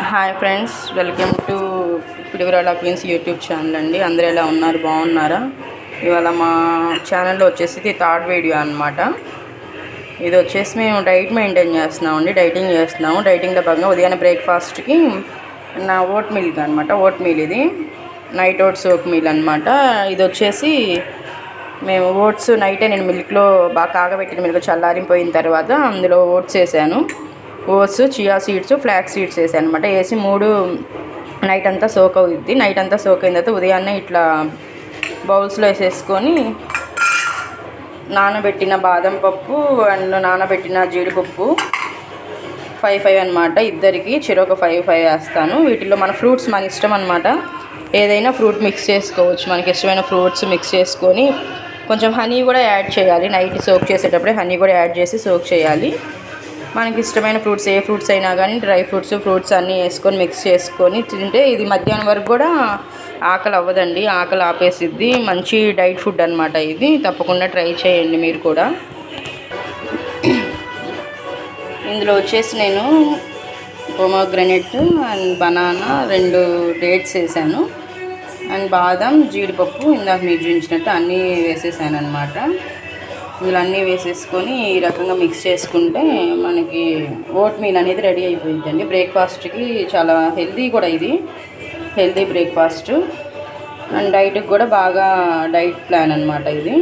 Hi friends, welcome to Pidivirala queens YouTube channel అండి. అందరూ ఎలా ఉన్నారు, బాగున్నారా? ఇవాళ మా ఛానల్లో వచ్చేసి ఇది థర్డ్ వీడియో అనమాట. ఇది వచ్చేసి మేము డైట్ మెయింటైన్ చేస్తున్నామండి, డైటింగ్ చేస్తున్నాము. డైటింగ్లో భాగంగా ఉదయాన్నే బ్రేక్ఫాస్ట్కి నా ఓట్ మిల్క్ అనమాట. ఓట్ మీల్ ఇది నైట్ ఓట్స్ ఓట్ మీల్ అనమాట. ఇది వచ్చేసి మేము ఓట్స్ నైటే నేను మిల్క్లో బాగా కాగబెట్టిన మిల్క్ చల్లారిపోయిన తర్వాత అందులో ఓట్స్ వేసాను. Oats, chia seeds, flax seeds వేసాను అనమాట. వేసి 3 నైట్ అంతా సోక్ అవుద్ది. నైట్ అంతా సోక్ అయిన తర్వాత ఉదయాన్నే ఇట్లా బౌల్స్లో వేసేసుకొని నానబెట్టిన బాదం పప్పు అండ్ నానబెట్టిన జీడిపప్పు 5 అనమాట. ఇద్దరికి చెరొక 5 వేస్తాను. వీటిల్లో మన ఫ్రూట్స్ మన ఇష్టం అనమాట. ఏదైనా ఫ్రూట్ మిక్స్ చేసుకోవచ్చు. మనకి ఇష్టమైన ఫ్రూట్స్ మిక్స్ చేసుకొని కొంచెం హనీ కూడా యాడ్ చేయాలి. నైట్ సోక్ చేసేటప్పుడే హనీ కూడా యాడ్ చేసి సోక్ చేయాలి. మనకి ఇష్టమైన ఫ్రూట్స్ ఏ ఫ్రూట్స్ అయినా కానీ డ్రై ఫ్రూట్స్ అన్నీ వేసుకొని మిక్స్ చేసుకొని తింటే ఇది మధ్యాహ్నం వరకు కూడా ఆకలి అవ్వదండి. ఆకలి ఆపేసిద్ది. మంచి డైట్ ఫుడ్ అనమాట. ఇది తప్పకుండా ట్రై చేయండి మీరు కూడా. ఇందులో వచ్చేసి నేను పొమోగ్రనేట్ అండ్ బనానా 2 డేట్స్ వేసాను అండ్ బాదం, జీడిపప్పు ఇందాక మీకు చూపించినట్టు అన్నీ వేసేసాను అనమాట. ఇందులో అన్నీ వేసేసుకొని ఈ రకంగా మిక్స్ చేసుకుంటే మనకి ఓట్ మీల్ అనేది రెడీ అయిపోయిందండి. బ్రేక్ఫాస్ట్కి చాలా హెల్తీ కూడా, ఇది హెల్తీ బ్రేక్ఫాస్ట్ అండ్ డైట్కి కూడా బాగా డైట్ ప్లాన్ అనమాట ఇది.